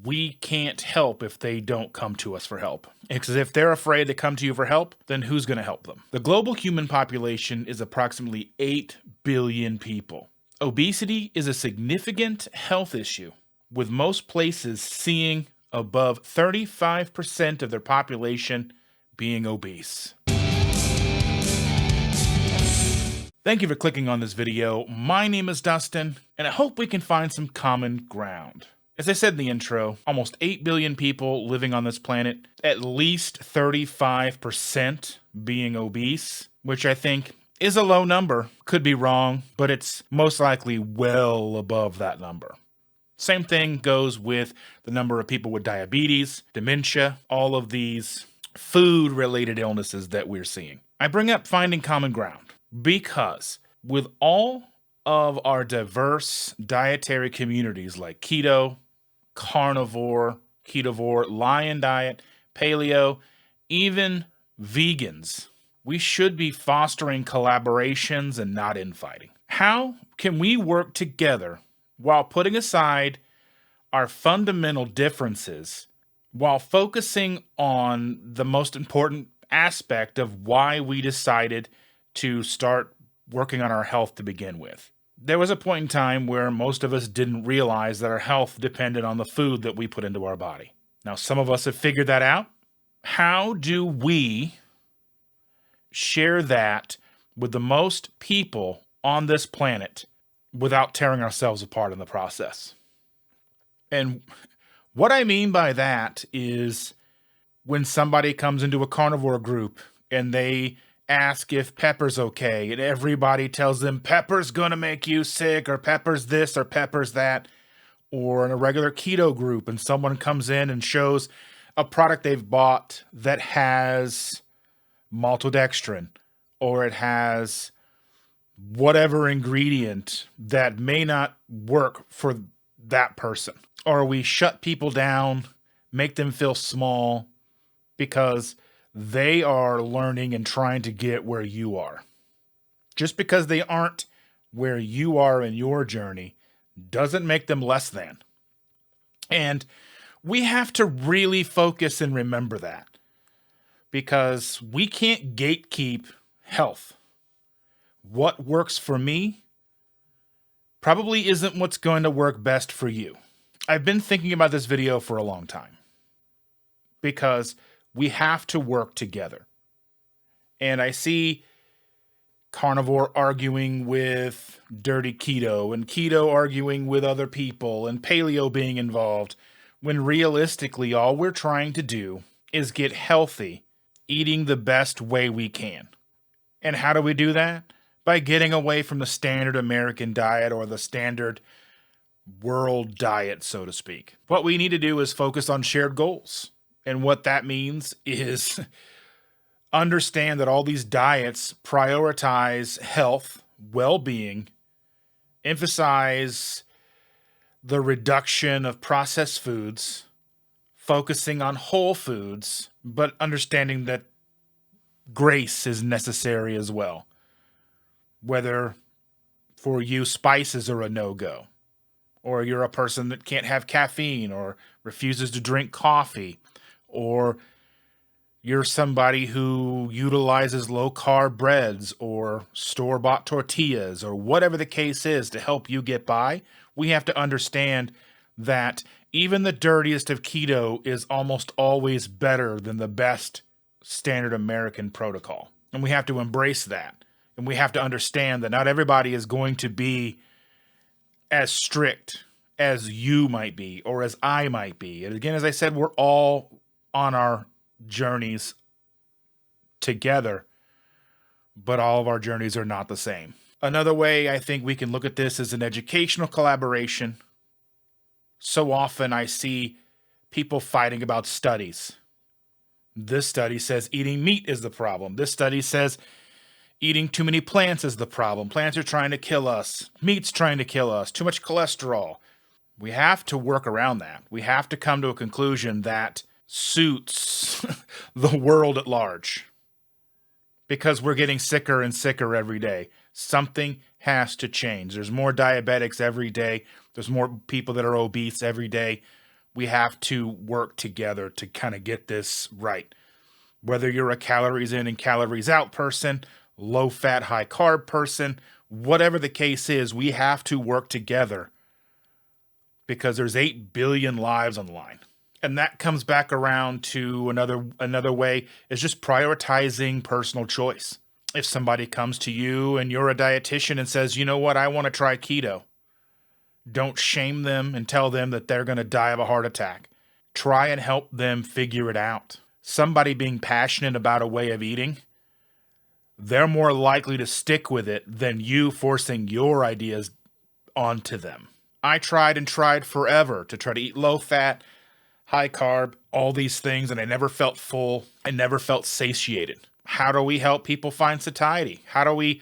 we can't help if they don't come to us for help. Because if they're afraid to come to you for help, then who's going to help them? The global human population is approximately 8 billion people. Obesity is a significant health issue, with most places seeing above 35% of their population being obese. Thank you for clicking on this video. My name is Dustin, and I hope we can find some common ground. As I said in the intro, almost 8 billion people living on this planet, at least 35% being obese, which I think is a low number. Could be wrong, but it's most likely well above that number. Same thing goes with the number of people with diabetes, dementia, all of these food-related illnesses that we're seeing. I bring up finding common ground because with all of our diverse dietary communities like keto, carnivore, ketovore, lion diet, paleo, even vegans, we should be fostering collaborations and not infighting. How can we work together while putting aside our fundamental differences while focusing on the most important aspect of why we decided to start working on our health to begin with? There was a point in time where most of us didn't realize that our health depended on the food that we put into our body. Now, some of us have figured that out. How do we share that with the most people on this planet without tearing ourselves apart in the process? And what I mean by that is when somebody comes into a carnivore group and they ask if pepper's okay, and everybody tells them pepper's gonna make you sick, or pepper's this, or pepper's that. Or in a regular keto group and someone comes in and shows a product they've bought that has maltodextrin, or it has whatever ingredient that may not work for that person. Or we shut people down, make them feel small because they are learning and trying to get where you are. Just because they aren't where you are in your journey doesn't make them less than. And we have to really focus and remember that, because we can't gatekeep health. What works for me probably isn't what's going to work best for you. I've been thinking about this video for a long time because we have to work together. And I see carnivore arguing with dirty keto, and keto arguing with other people, and paleo being involved, when realistically all we're trying to do is get healthy, eating the best way we can. And how do we do that? By getting away from the standard American diet or the standard world diet, so to speak. What we need to do is focus on shared goals. And what that means is understand that all these diets prioritize health, well-being, emphasize the reduction of processed foods, focusing on whole foods, but understanding that grace is necessary as well. Whether for you spices are a no-go, or you're a person that can't have caffeine or refuses to drink coffee, or you're somebody who utilizes low-carb breads or store-bought tortillas, or whatever the case is to help you get by, we have to understand that even the dirtiest of keto is almost always better than the best standard American protocol. And we have to embrace that. And we have to understand that not everybody is going to be as strict as you might be or as I might be. And again, as I said, we're all on our journeys together, but all of our journeys are not the same. Another way I think we can look at this is an educational collaboration. So often I see people fighting about studies. This study says eating meat is the problem. This study says eating too many plants is the problem. Plants are trying to kill us. Meat's trying to kill us. Too much cholesterol. We have to work around that. We have to come to a conclusion that suits the world at large, because we're getting sicker and sicker every day. Something has to change. There's more diabetics every day. There's more people that are obese every day. we have to work together to kind of get this right. Whether you're a calories in and calories out person, low fat, high carb person, whatever the case is, we have to work together because there's 8 billion lives on the line. And that comes back around to another way is just prioritizing personal choice. If somebody comes to you and you're a dietitian and says, you know what, I want to try keto, don't shame them and tell them that they're going to die of a heart attack. Try and help them figure it out. Somebody being passionate about a way of eating, they're more likely to stick with it than you forcing your ideas onto them. I tried and tried forever to try to eat low fat, high carb, all these things, and I never felt full. I never felt satiated. How do we help people find satiety? How do we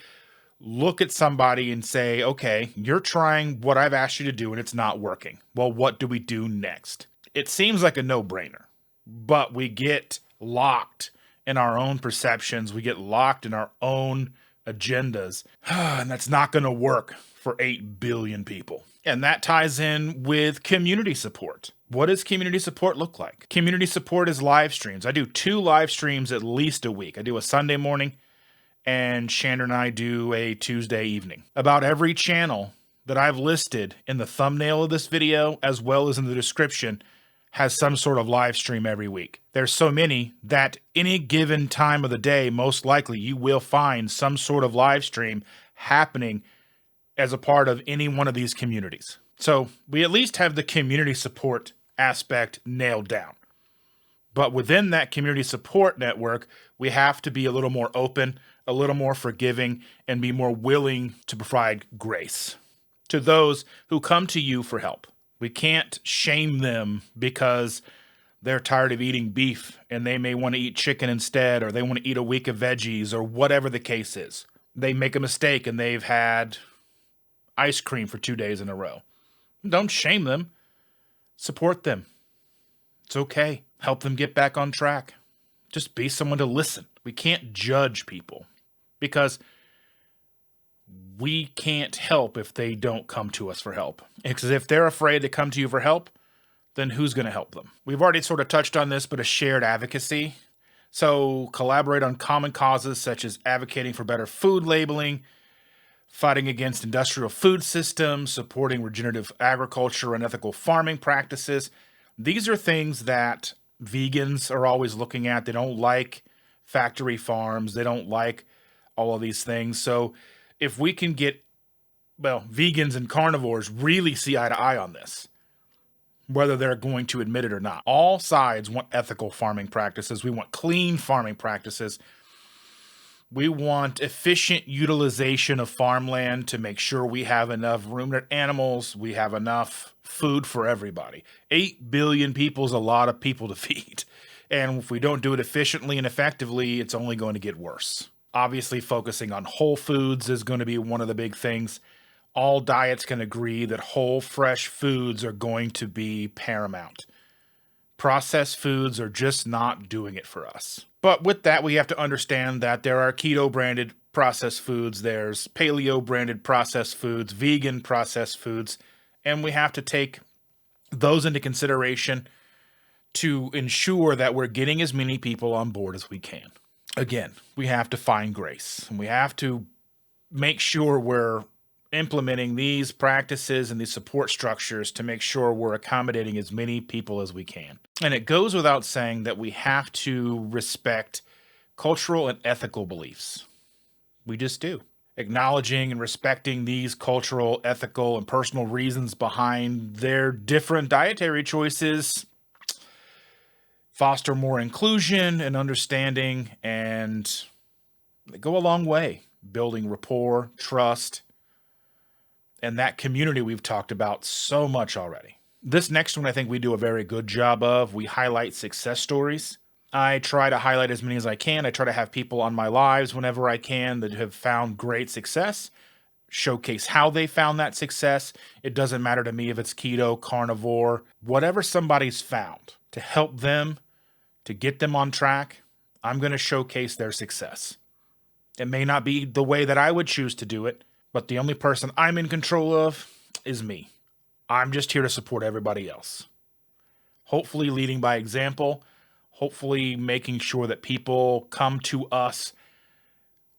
look at somebody and say, okay, you're trying what I've asked you to do and it's not working. Well, what do we do next? It seems like a no-brainer, but we get locked in our own perceptions. We get locked in our own agendas, and that's not going to work for 8 billion people. And that ties in with community support. What does community support look like? Community support is live streams. I do 2 live streams at least a week. I do a Sunday morning, and Chandra and I do a Tuesday evening. About every channel that I've listed in the thumbnail of this video, as well as in the description, has some sort of live stream every week. There's so many that any given time of the day, most likely you will find some sort of live stream happening as a part of any one of these communities. So we at least have the community support aspect nailed down. But within that community support network, we have to be a little more open, a little more forgiving, and be more willing to provide grace to those who come to you for help. We can't shame them because they're tired of eating beef and they may want to eat chicken instead, or they want to eat a week of veggies, or whatever the case is. They make a mistake and they've had ice cream for 2 days in a row. Don't shame them. Support them. It's okay. Help them get back on track. Just be someone to listen. We can't judge people because we can't help if they don't come to us for help. Because if they're afraid to come to you for help, then who's going to help them? We've already sort of touched on this, but a shared advocacy. So collaborate on common causes such as advocating for better food labeling, fighting against industrial food systems, supporting regenerative agriculture and ethical farming practices. These are things that vegans are always looking at. They don't like factory farms. They don't like all of these things. So if we can get, vegans and carnivores really see eye to eye on this, whether they're going to admit it or not. All sides want ethical farming practices. We want clean farming practices. We want efficient utilization of farmland to make sure we have enough ruminant animals, we have enough food for everybody. 8 billion people is a lot of people to feed. And if we don't do it efficiently and effectively, it's only going to get worse. Obviously, focusing on whole foods is going to be one of the big things. All diets can agree that whole, fresh foods are going to be paramount. Processed foods are just not doing it for us. But with that, we have to understand that there are keto-branded processed foods, there's paleo-branded processed foods, vegan processed foods, and we have to take those into consideration to ensure that we're getting as many people on board as we can. Again, we have to find grace, and we have to make sure we're implementing these practices and these support structures to make sure we're accommodating as many people as we can. And it goes without saying that we have to respect cultural and ethical beliefs. We just do. Acknowledging and respecting these cultural, ethical, and personal reasons behind their different dietary choices foster more inclusion and understanding, and they go a long way building rapport, trust, and that community we've talked about so much already. This next one I think we do a very good job of. We highlight success stories. I try to highlight as many as I can. I try to have people on my lives whenever I can that have found great success, showcase how they found that success. It doesn't matter to me if it's keto, carnivore, whatever somebody's found to help them, to get them on track, I'm going to showcase their success. It may not be the way that I would choose to do it, but the only person I'm in control of is me. I'm just here to support everybody else. hopefully leading by example, hopefully making sure that people come to us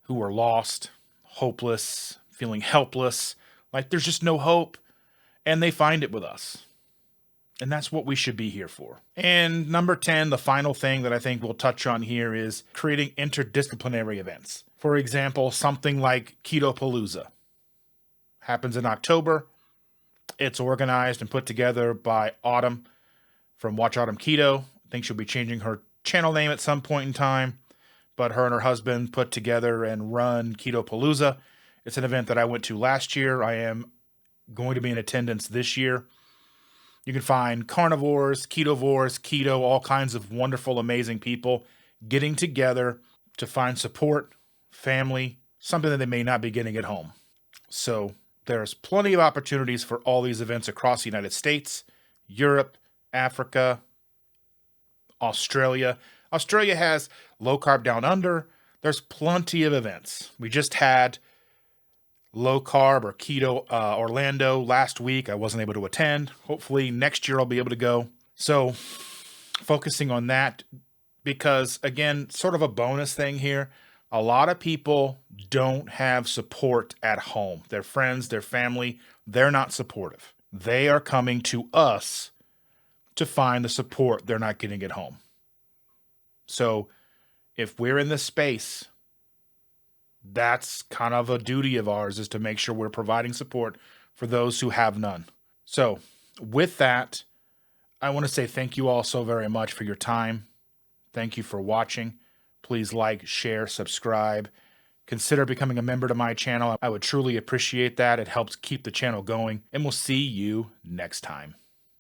who are lost, hopeless, feeling helpless, like there's just no hope, and they find it with us. And that's what we should be here for. And number 10, the final thing that I think we'll touch on here is creating interdisciplinary events. For example, something like Keto Palooza happens in October. It's organized and put together by Autumn from Watch Autumn Keto. I think she'll be changing her channel name at some point in time. But her and her husband put together and run Keto Palooza. It's an event that I went to last year. I am going to be in attendance this year. You can find carnivores, ketovores, keto, all kinds of wonderful, amazing people getting together to find support, family, something that they may not be getting at home. So there's plenty of opportunities for all these events across the United States, Europe, Africa, Australia. Australia has Low Carb Down Under. There's plenty of events. We just had Low Carb or Keto Orlando last week. I wasn't able to attend. Hopefully next year I'll be able to go. So focusing on that because, again, sort of a bonus thing here. A lot of people don't have support at home. Their friends, their family, they're not supportive. They are coming to us to find the support they're not getting at home. So if we're in this space, that's kind of a duty of ours, is to make sure we're providing support for those who have none. So with that, I want to say thank you all so very much for your time. Thank you for watching. Please like, share, subscribe. Consider becoming a member to my channel. I would truly appreciate that. It helps keep the channel going. And we'll see you next time.